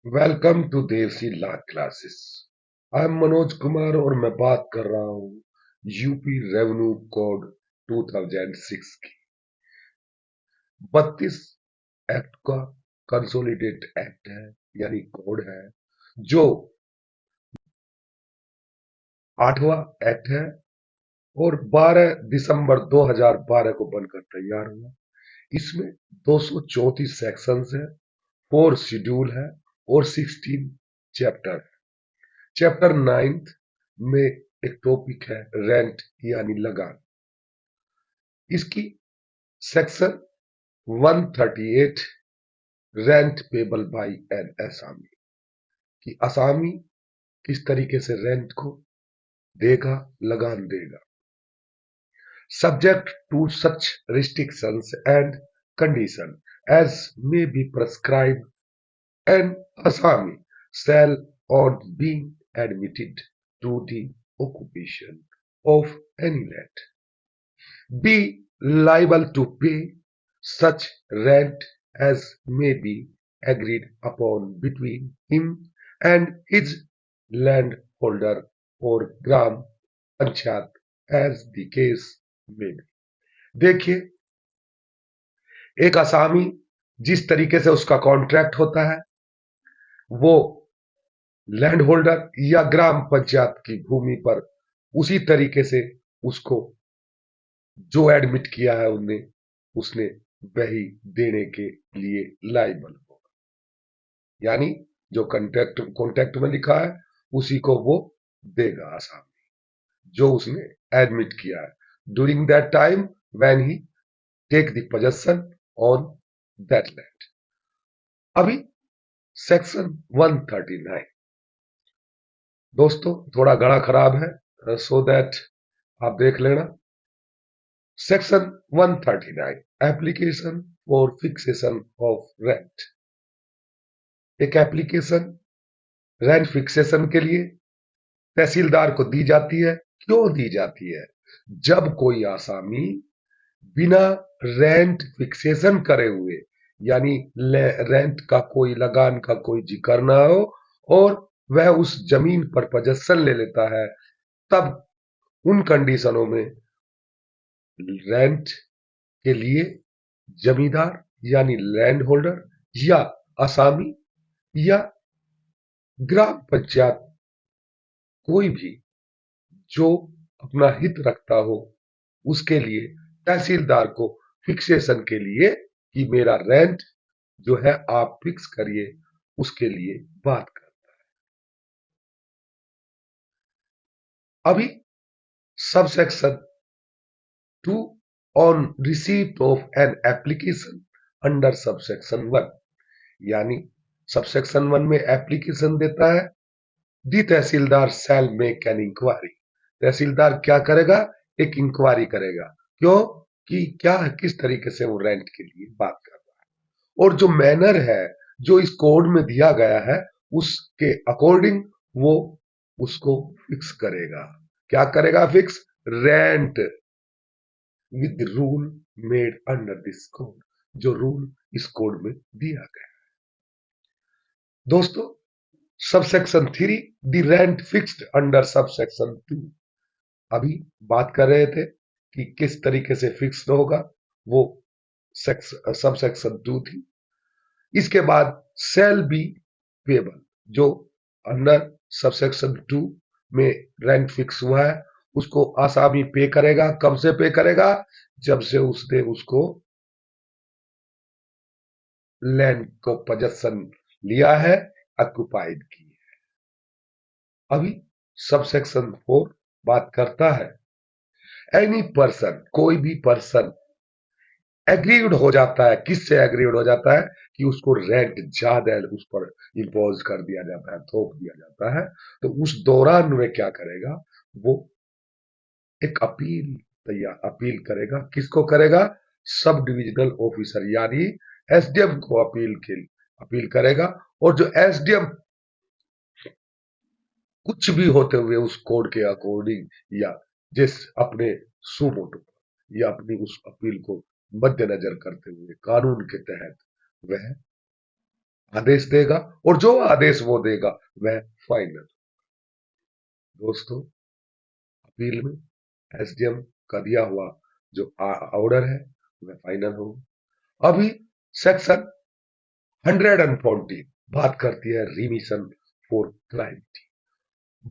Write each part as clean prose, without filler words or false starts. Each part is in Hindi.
Welcome to Devsi law classes. I am Manoj Kumar और मैं बात कर रहा हूँ यूपी रेवेन्यू कोड 2006 की 32 एक्ट का कंसोलिडेट एक्ट है, यानी कोड है, जो 8वां एक्ट है और 12 दिसंबर 2012 को बनकर तैयार हुआ। इसमें 234 सेक्शंस है, 4 शेड्यूल है और 16 चैप्टर। चैप्टर 9 में एक टॉपिक है रेंट यानी लगान। इसकी section 138 rent payable by an असामी कि असामी किस तरीके से रेंट को देगा, लगान देगा, subject to such restrictions and condition as may be prescribe an असामी shall on being admitted to the occupation of any land be liable to pay such rent as may be agreed upon between him and his landholder or gram panchayat as the case may be। देखिए, एक असामी जिस तरीके से उसका कॉन्ट्रैक्ट होता है, वो लैंड होल्डर या ग्राम पंचायत की भूमि पर उसी तरीके से उसको जो एडमिट किया है उनने उसने वही देने के लिए लाइबल होगा। यानी जो कॉन्ट्रैक्ट कॉन्ट्रैक्ट में लिखा है उसी को वो देगा आसामी, जो उसने एडमिट किया है during that time when he take the possession on that land. अभी सेक्शन 139 दोस्तों थोड़ा गड़ा खराब है, सो दैट आप देख लेना। Section 139 application for fixation of rent. एक एप्लीकेशन रेंट फिक्सेशन के लिए तहसीलदार को दी जाती है। क्यों दी जाती है? जब कोई आसामी बिना रेंट फिक्सेशन करे हुए, यानी रेंट का कोई लगान का कोई जिक्र ना हो और वह उस जमीन पर पोजेशन ले लेता है, तब उन कंडीशनों में रेंट के लिए जमींदार यानी लैंड होल्डर या असामी या ग्राम पंचायत कोई भी जो अपना हित रखता हो उसके लिए तहसीलदार को फिक्सेशन के लिए कि मेरा रेंट जो है आप फिक्स करिए, उसके लिए बात कर। अभी subsection 2 on receipt of an application under subsection 1, यानी सबसेक्शन 1 में एप्लीकेशन देता है, दी तहसीलदार शैल मेक एन इंक्वायरी। तहसीलदार क्या करेगा? एक इंक्वायरी करेगा। क्यों? कि क्या किस तरीके से वो रेंट के लिए बात कर रहा है और जो मैनर है जो इस कोड में दिया गया है उसके अकॉर्डिंग वो उसको फिक्स करेगा। क्या करेगा? Fix rent with rule made under this code, जो रूल इस कोड में दिया गया। दोस्तों subsection 3 the rent fixed under subsection 2। अभी बात कर रहे थे कि किस तरीके से फिक्स्ड होगा, वो सबसेक्शन 2 थी। इसके बाद सेल बी पेबल, जो अंडर सबसेक्शन 2 में रेंट फिक्स हुआ है उसको आसामी पे करेगा। कब से पे करेगा? जब से उसने उसको लैंड को पोजेशन लिया है, ऑक्युपाइड की है। अभी सबसेक्शन 4 बात करता है एनी पर्सन, कोई भी पर्सन एग्रीड हो जाता है। किससे एग्रीड हो जाता है? कि उसको रेंट ज्यादा उस पर इम्पोज कर दिया जाता है, थोप दिया जाता है, तो उस दौरान में क्या करेगा? वो एक अपील अपील करेगा। किसको करेगा? सब डिविजनल ऑफिसर यानी एसडीएम को अपील करेगा। और जो एसडीएम कुछ भी होते हुए उस कोड के अकॉर्डिंग या जिस अपने सुमोटो या अपनी उस अपील को मद्देनजर करते हुए कानून के तहत वह आदेश देगा और जो आदेश वो देगा वह फाइनल। दोस्तों, अपील में एसडीएम का दिया हुआ जो ऑर्डर है वह फाइनल होगा। अभी सेक्शन 140 बात करती है remission for client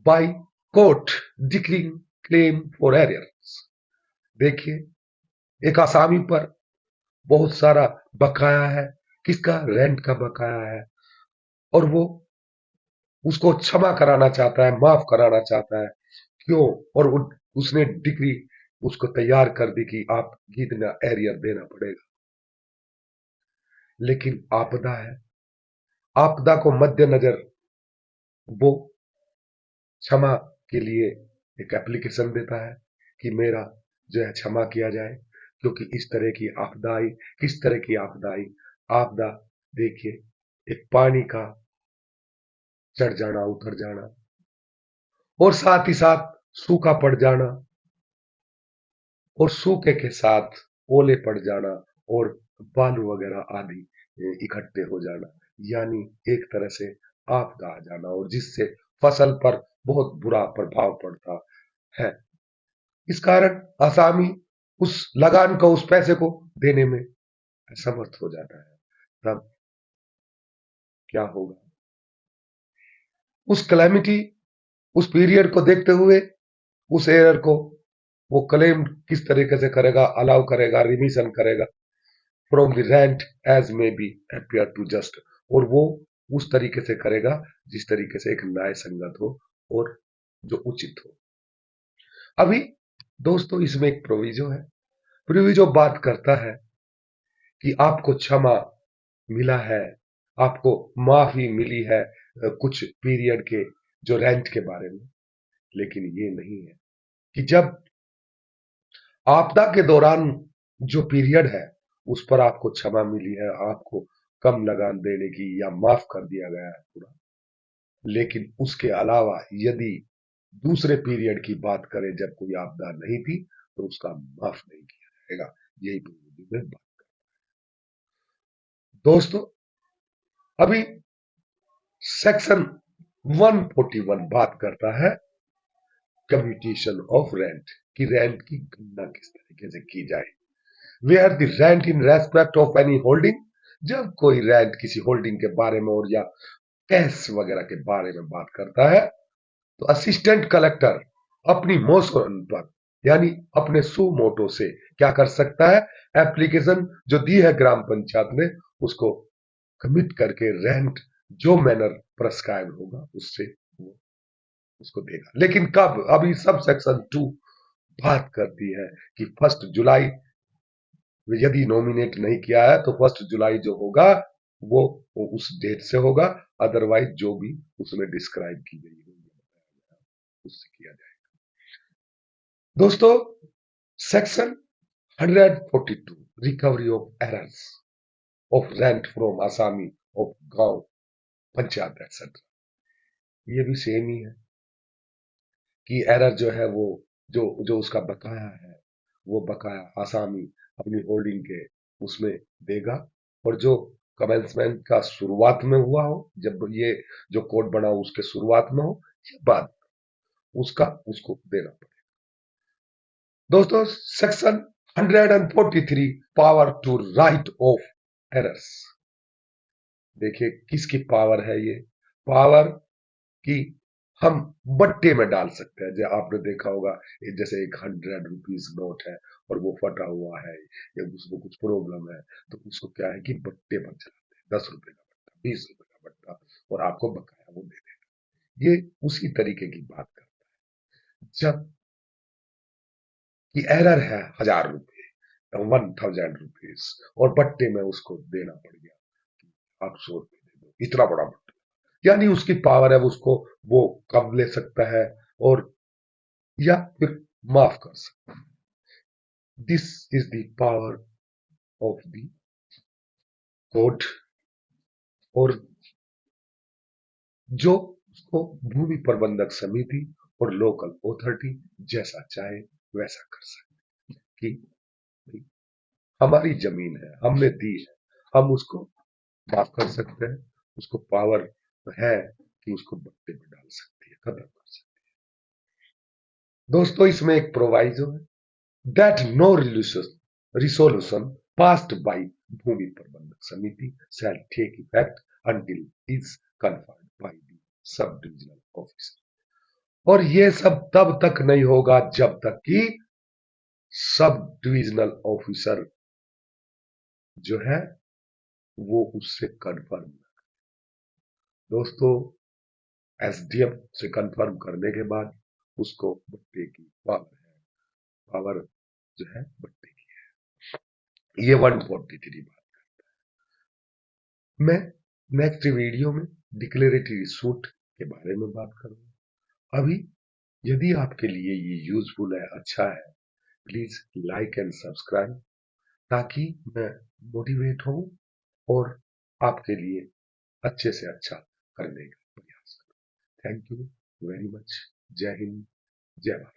by court decreeing claim for arrears. देखिए, एक आसामी पर बहुत सारा बकाया है, किसका, रेंट का बकाया है, और वो उसको क्षमा कराना चाहता है, माफ कराना चाहता है। क्यों? और उसने डिग्री उसको तैयार कर दी कि आप इतना एरियर देना पड़ेगा। लेकिन आपदा है, आपदा को मद्देनजर वो क्षमा के लिए एक एप्लीकेशन देता है कि मेरा जो है क्षमा किया जाए, क्योंकि इस तरह की आपदा आई। किस तरह की आपदा आई? आपदा, देखिए, एक पानी का चढ़ जाना, उतर जाना, और साथ ही साथ सूखा पड़ जाना, और सूखे के साथ ओले पड़ जाना, और बालू वगैरह आदि इकट्ठे हो जाना, यानी एक तरह से आपदा आ जाना, और जिससे फसल पर बहुत बुरा प्रभाव पड़ता है। इस कारण आसामी उस लगान को, उस पैसे को देने में असमर्थ हो जाता है। तब क्या होगा? उस कैलेमिटी, उस पीरियड को देखते हुए उस एरर को वो क्लेम किस तरीके से करेगा, अलाउ करेगा, रिमिशन करेगा from the rent as may be appear to just, और वो उस तरीके से करेगा जिस तरीके से एक न्याय संगत हो और जो उचित हो। अभी दोस्तों, इसमें एक प्रोविजो है। प्रोविजो बात करता है कि आपको क्षमा मिला है, आपको माफी मिली है कुछ पीरियड के जो रेंट के बारे में। लेकिन ये नहीं है कि जब आपदा के दौरान जो पीरियड है उस पर आपको क्षमा मिली है, आपको कम लगान देने की या माफ कर दिया गया है पूरा। लेकिन उसके अलावा यदि दूसरे पीरियड की बात करें जब कोई आपदा नहीं थी तो उसका माफ नहीं किया जाएगा। यही पूरी में बात। दोस्तों, अभी सेक्शन 141 बात करता है कम्यूटेशन ऑफ रेंट, कि रेंट की गणना किस तरीके से की जाए। Where the rent in respect of any holding, जब कोई रेंट किसी होल्डिंग के बारे में और या कैश वगैरह के बारे में बात करता है तो असिस्टेंट कलेक्टर अपनी मोशन पर, यानी अपने सुमोटो से क्या कर सकता है, एप्लीकेशन जो दी है ग्राम पंचायत ने उसको कमिट करके रेंट जो मैनर प्रेस्क्राइब होगा उससे वो उसको देगा। लेकिन कब? अभी सब सेक्शन 2 बात करती है कि 1 जुलाई, यदि नॉमिनेट नहीं किया है तो 1 जुलाई जो होगा वो उस डेट से होगा, अदरवाइज जो भी उसमें डिस्क्राइब की गई होगी उससे किया जाएगा। दोस्तों, section 142 recovery of errors of rent from Asami of गांव पंचायत एक्सेट्रा, ये भी सेम ही है कि एरर जो है वो जो जो उसका बकाया है वो बकाया आसामी अपनी होल्डिंग के उसमें देगा, और जो कमेंसमेंट का शुरुआत में हुआ हो, जब ये जो कोड बना हो उसके शुरुआत में हो या बाद, उसका उसको देना पड़ेगा। दोस्तों, section 143 power to write off errors. देखिए, किसकी पावर है ये? पावर कि हम बट्टे में डाल सकते हैं। जैसे आपने देखा होगा, जैसे एक 100 रुपीज नोट है और वो फटा हुआ है या उसको कुछ प्रॉब्लम है, तो उसको क्या है कि बट्टे पर चलाते हैं, 10 रुपए का बट्टा, 20 रुपए का बट्टा, और आपको बकाया वो दे देगा। ये उसी तरीके की बात करता है। जब कि एरर है 1000 रुपए, 1000 रुपीज, और बट्टे में उसको देना पड़ गया, आप 100 रुपए दे दो, इतना बड़ा बट्टा, यानी उसकी पावर है, उसको वो कब ले सकता है और या फिर माफ कर सकता है। This is the power of the court, और जो उसको भूमि प्रबंधक समिति और लोकल अथॉरिटी जैसा चाहे वैसा कर सकते हैं कि भाई, हमारी जमीन है, हमने दी है, हम उसको माफ कर सकते हैं उसको पावर है कि उसको बट्टे में डाल सकती है, खत्म कर सकती है। दोस्तों, इसमें एक प्रोवाइजो है that no resolution passed by भूमि प्रबंधक समिति shall take effect until is confirmed by the sub divisional officer. और ये सब तब तक नहीं होगा जब तक कि सब डिविजनल ऑफिसर जो है वो उससे कंफर्म। दोस्तों, एसडीएम से कंफर्म करने के बाद उसको बट्टे की पावर जो है बट्टे की। ये 143 बात। मैं नेक्स्ट वीडियो में डिक्लेरेटरी सूट के बारे में बात करूंगा। अभी यदि आपके लिए ये यूजफुल है, अच्छा है, प्लीज लाइक एंड सब्सक्राइब, ताकि मैं मोटिवेट हूं और आपके लिए अच्छे से अच्छा करने का प्रयास करूं। Thank you very much. जय हिंद, जय भारत।